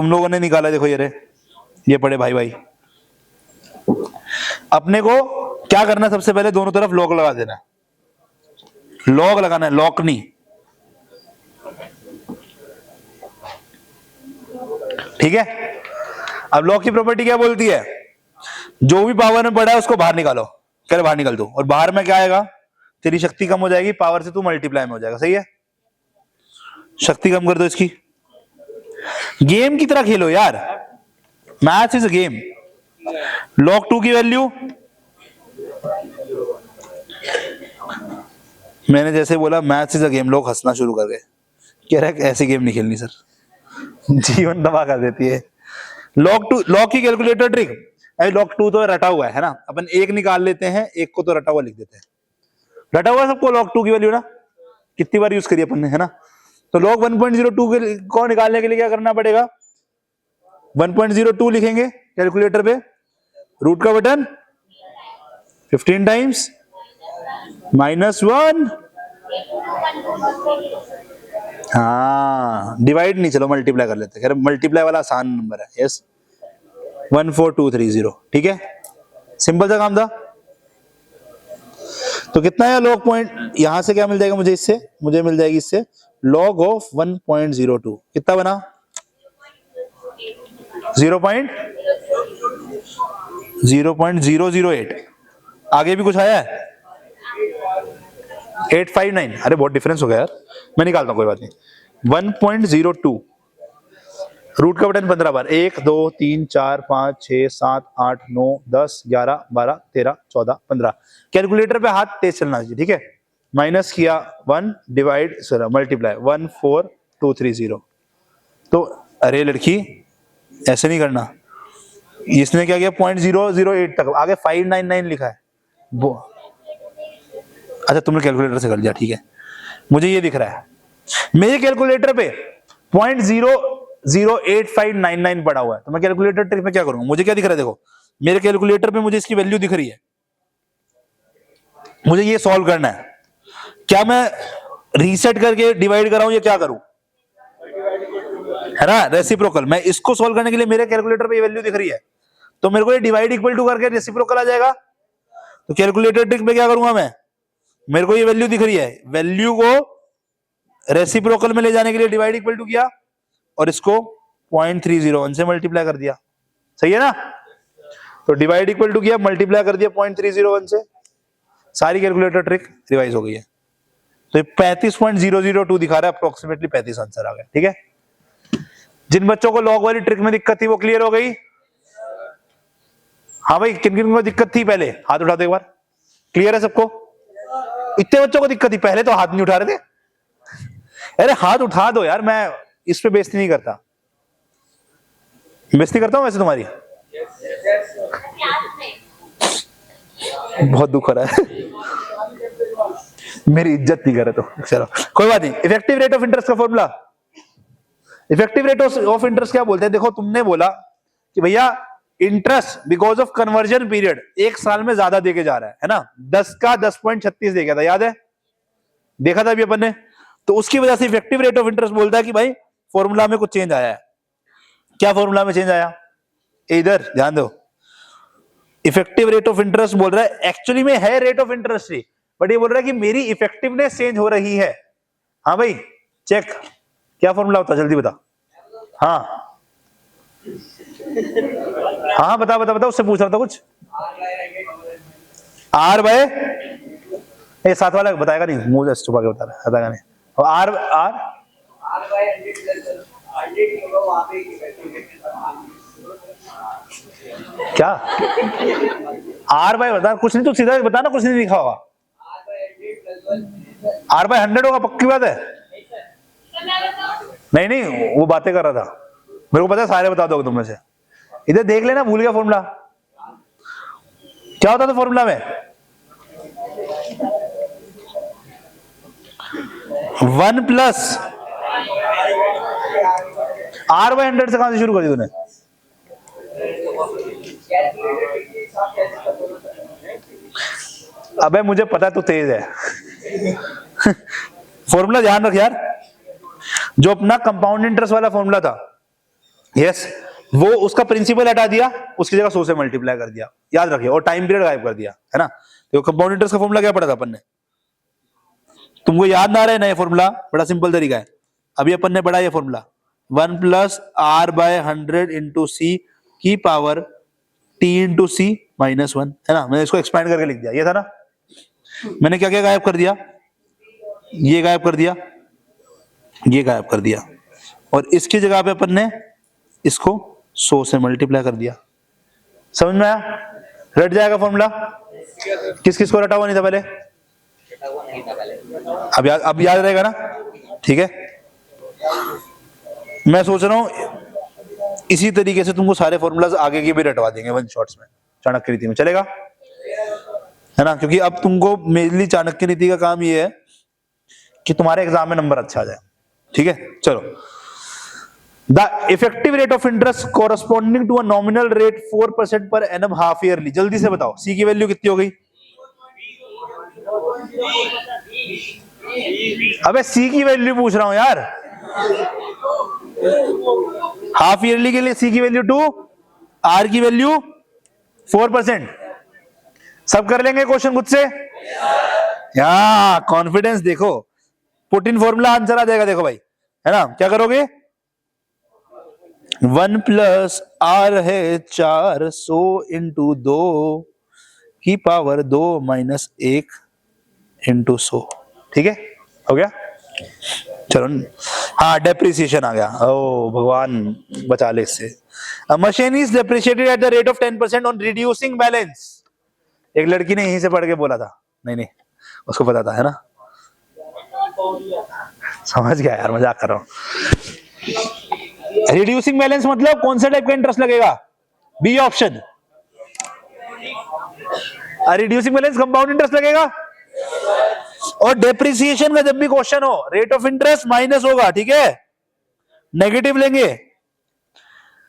तुम लोगों ने निकाला, देखो ये पढ़े भाई भाई। अपने को क्या करना है, सबसे पहले दोनों तरफ लॉग लगा देना है। लॉग लगाना है, लॉक नहीं, ठीक है। अब लॉग की प्रॉपर्टी क्या बोलती है, जो भी पावर में पड़ा है उसको बाहर निकालो, कह रहे बाहर निकाल दो, और बाहर में क्या आएगा, तेरी शक्ति कम हो जाएगी, पावर से तू मल्टीप्लाई में हो जाएगा, सही है। शक्ति कम कर दो इसकी। गेम की तरह खेलो यार, maths is a game. log 2 की वैल्यू, मैंने जैसे बोला मैथ्स इज अ गेम, लोग हंसना शुरू कर गए, कह रहा है ऐसी गेम नहीं खेलनी सर, जीवन तबाह कर देती है। log की कैलकुलेटर ट्रिक, log 2 तो रटा हुआ है ना, अपन एक निकाल लेते हैं, एक को तो रटा हुआ लिख देते हैं। रटा हुआ सबको log 2 की वैल्यू ना, कितनी बार यूज करी अपन ने, है ना। तो log 1.02 को निकालने के लिए क्या करना पड़ेगा, 1.02 लिखेंगे कैलकुलेटर पे, रूट का बटन 15 टाइम्स -1, हाँ डिवाइड नहीं, चलो मल्टीप्लाई कर लेते हैं, मल्टीप्लाई वाला आसान नंबर है, यस 14230, ठीक है, सिंपल सा काम था। तो कितना है log पॉइंट, यहां से क्या मिल जाएगा मुझे, इससे मुझे मिल जाएगी इससे log ऑफ 1.02, कितना बना 0.008। आगे भी कुछ आया है 859, अरे बहुत डिफरेंस हो गया यार, मैं निकालता हूं कोई बात नहीं। 1.02, रूट का बटन 15 बार, 1 2 3 4 5 6 7 8 9 10 11 12 13 14 15, कैलकुलेटर पे हाथ तेज चलना चाहिए, ठीक है। माइनस किया 1, डिवाइड मल्टीप्लाई 14230। तो अरे लड़की ऐसे नहीं करना, इसने क्या किया 0.008 तक, आगे 599 लिखा है वो, अच्छा तुमने कैलकुलेटर से कर लिया, ठीक है। मुझे ये दिख रहा है मेरे कैलकुलेटर पे 0.08599 पड़ा हुआ है, तो मैं कैलकुलेटर ट्रिक में क्या करूंगा, मुझे क्या दिख रहा है, देखो मेरे कैलकुलेटर पे मुझे इसकी वैल्यू दिख रही है, मुझे ये सॉल्व करना है। क्या मैं रीसेट करके डिवाइड कराऊं या क्या करूं, है ना, रेसिप्रोकल। मैं इसको सॉल्व करने के लिए मेरे कैलकुलेटर पे ये वैल्यू दिख रही है, तो मेरे को ये डिवाइड इक्वल टू करके रेसिप्रोकल आ जाएगा। तो कैलकुलेटर ट्रिक में क्या करूंगा मैं, मेरे को ये वैल्यू दिख रही है, वैल्यू को रेसिप्रोकल में ले जाने के लिए डिवाइड इक्वल टू किया और इसको 0.301 से मल्टीप्लाई कर दिया, सही है ना। तो डिवाइड इक्वल टू किया, मल्टीप्लाई कर दिया 0.301 से, सारी कैलकुलेटर ट्रिक रिवाइज हो गई है। तो ये 35.002 दिखा रहा है, अप्रोक्सीमेटली 35 आंसर आ गया, ठीक है। जिन बच्चों को लॉग वाली ट्रिक में दिक्कत थी वो क्लियर हो गई, हाँ भाई किन किन को दिक्कत थी पहले हाथ उठा दो एक बार, क्लियर है सबको। इतने बच्चों को दिक्कत थी, पहले तो हाथ नहीं उठा रहे थे, अरे हाथ उठा दो यार, मैं इस पे बेइज्जती नहीं करता, बेइज्जती करता हूं वैसे तुम्हारी, बहुत दुख हो रहा है मेरी इज्जत नहीं करे तो चलो कोई बात नहीं। इफेक्टिव रेट ऑफ इंटरेस्ट का formula, effective rate of interest क्या बोलते हैं, देखो तुमने बोला कि भैया interest because of conversion period एक साल में ज्यादा देके जा रहा है ना, 10 का 10.36 दे गया था, याद है, देखा था अभी अपन ने। तो उसकी वजह से इफेक्टिव रेट ऑफ इंटरेस्ट बोलता है कि भाई फॉर्मूला में कुछ चेंज आया है। क्या फॉर्मूला में चेंज आया, इधर ध्यान दो, इफेक्टिव रेट ऑफ इंटरेस्ट बोल रहा है, एक्चुअली में है rate of interest he, but ये बोल रहा है कि मेरी इफेक्टिवनेस चेंज हो रही है। हाँ भाई चेक, क्या फॉर्मूला होता है जल्दी बता, हाँ हाँ बता बता बता, उससे पूछ रहा था कुछ, आर बाय, ये साथ वाला बताएगा नहीं, मुंह से छुपा के बता रहा है, बताएगा नहीं। और आर आर क्या, आर बाय बता, कुछ नहीं तो सीधा बता ना, कुछ नहीं लिखा होगा, आर बाय 100 होगा, पक्की बात है। नहीं नहीं वो बातें कर रहा था, मेरे को पता है सारे बता दोगे तुम में से, इधर देख लेना, भूल गया फॉर्मूला, क्या होता था फॉर्मूला में, 1 प्लस आर बाय 100 से कहां से शुरू कर दी तूने, अबे मुझे पता है तू तेज है फॉर्मूला ध्यान रख यार, जो अपना कंपाउंड इंटरेस्ट वाला फॉर्मूला था यस, वो उसका प्रिंसिपल हटा दिया, उसकी जगह 100 से मल्टीप्लाई कर दिया, याद रखिए, और टाइम पीरियड गायब कर दिया, है ना। तो कंपाउंड इंटरेस्ट का फॉर्मूला क्या पढ़ा था अपन ने, तुमको याद ना रहे ना, ये फॉर्मूला बड़ा सिंपल तरीका है, अभी अपन ने पढ़ा ये formula, 1 plus r by 100 into c की power t into c minus 1, है ना। मैंने इसको एक्सपैंड करके लिख दिया, ये था ना। मैंने क्या क्या गायब कर दिया, ये गायब कर दिया, ये गायब कर दिया, और इसकी जगह पे अपन ने इसको 100 से मल्टीप्लाई कर दिया। समझ में आया, रट जाएगा फॉर्मूला। किस किस को रटा हुआ नहीं था पहले, अब याद रहेगा ना, ठीक है। मैं सोच रहा हूं इसी तरीके से तुमको सारे फॉर्मूलाज आगे के भी रटवा देंगे वन शॉट्स में, चाणक्य नीति में, चलेगा, है ना। क्योंकि अब तुमको मेनली चाणक्य नीति का काम ये है कि तुम्हारे एग्जाम में नंबर अच्छा आ जाए, ठीक है। चलो, the effective rate of interest corresponding to a nominal rate 4% per annum half yearly, जल्दी से बताओ सी की वैल्यू कितनी हो गई। अबे सी की वैल्यू पूछ रहा हूं यार, हाफ ईयरली के लिए सी की वैल्यू 2, आर की वैल्यू 4%। सब कर लेंगे क्वेश्चन खुद से, या कॉन्फिडेंस देखो, पुट इन फॉर्मूला आंसर आ जाएगा, देखो भाई, है ना। क्या करोगे, 1 प्लस आर है 400 इंटू 2 की पावर 2 माइनस 1 इंटू 100, ठीक है, हो गया। चलो, हाँ डेप्रिसिएशन आ गया, ओ भगवान बचा ले इससे। A machine is depreciated at the rate of 10% on reducing balance। एक लड़की ने यहीं से पढ़ के बोला था, नहीं उसको पता था, है ना। समझ गया यार, मजाक कर रहा हूं। रिड्यूसिंग बैलेंस मतलब कौन सा टाइप का इंटरेस्ट लगेगा, B option. Reducing balance compound interest लगेगा, और डेप्रिसिएशन का जब भी क्वेश्चन हो रेट ऑफ इंटरेस्ट माइनस होगा, ठीक है, नेगेटिव लेंगे।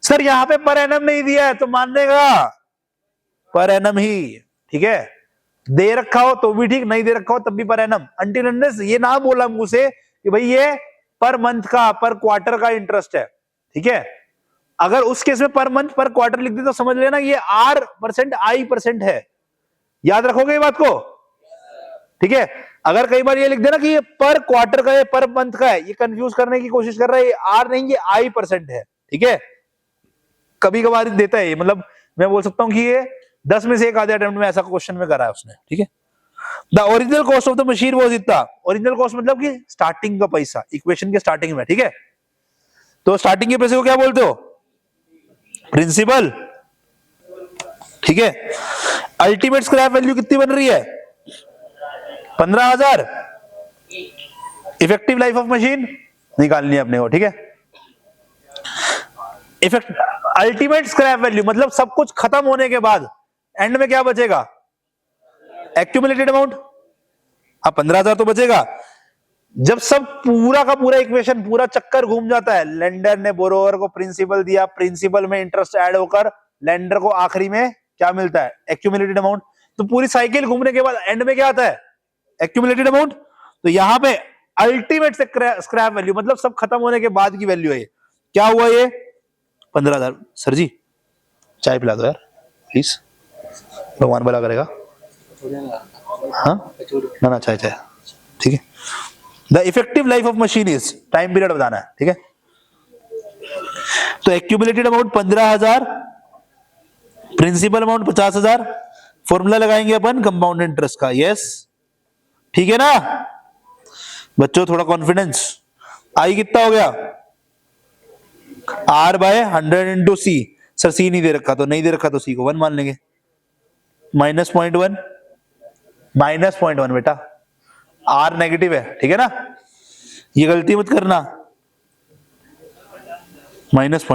सर यहां पे पर एनम नहीं दिया है तो मानने का पर एनम ही, ठीक है, दे रखा हो तो भी ठीक, नहीं दे रखा हो तब भी पर एनम, अंटिल अनलेस ये ना बोला मुंह से कि भाई ये पर मंथ का, पर क्वार्टर का इंटरेस्ट है, ठीक है। अगर उस केस में पर मंथ पर क्वार्टर लिख दे तो समझ लेना ये आर परसेंट आई परसेंट है, याद रखोगे ये बात को, ठीक है। अगर कई बार ये लिख देना कि ये पर क्वार्टर का है, पर मंथ का है, ये कंफ्यूज करने की कोशिश कर रहा है, ये आर नहीं ये आई परसेंट है, ठीक है। कभी कभार देता है ये, मतलब मैं बोल सकता हूं कि ये 10 में से एक आधे अटेम्प्ट में ऐसा क्वेश्चन में करा है उसने, ठीक है। The original cost of the machine was इतना, ओरिजिनल कॉस्ट मतलब कि स्टार्टिंग का पैसा, इक्वेशन के स्टार्टिंग में, ठीक है। तो स्टार्टिंग के पैसे को क्या बोलते हो, प्रिंसिपल, ठीक है। अल्टीमेट स्क्रैप वैल्यू कितनी बन रही है, 15,000। इफेक्टिव लाइफ ऑफ मशीन निकालनी है अपने को, ठीक है। इफेक्ट अल्टीमेट स्क्रैप वैल्यू मतलब सब कुछ खत्म होने के बाद एंड में क्या बचेगा, एक्यूमुलेटेड अमाउंट। अब 15,000 तो बचेगा। जब सब पूरा का पूरा इक्वेशन, पूरा चक्कर घूम जाता है, लेंडर ने बोरोवर को प्रिंसिपल दिया, प्रिंसिपल में इंटरेस्ट ऐड होकर लेंडर को आखिरी में क्या मिलता है, एक्यूमुलेटेड अमाउंट। तो पूरी साइकिल घूमने के बाद एंड में क्या आता है, एक्यूमुलेटेड अमाउंट। तो यहां पे अल्टीमेट स्क्रैप वैल्यू मतलब सब खत्म होने के बाद की वैल्यू है। क्या हुआ ये 15,000। सर जी चाय पिला दो यार प्लीज, भगवान भला करेगा। हाँ ना चाय, ठीक है। The effective life of machine is, time period बताना है, ठीक है। तो accumulated amount 15,000, principal amount 50,000। Formula लगाएंगे अपन कंपाउंड इंटरेस्ट का, यस ठीक है ना बच्चों, थोड़ा कॉन्फिडेंस। आई कितना हो गया, r by 100 into c. Sir c नहीं दे रखा, तो नहीं दे रखा तो सी को 1 मान लेंगे, माइनस 0.1, माइनस 0.1 बेटा, आर नेगेटिव है, ठीक है ना, ये गलती मत करना, माइनस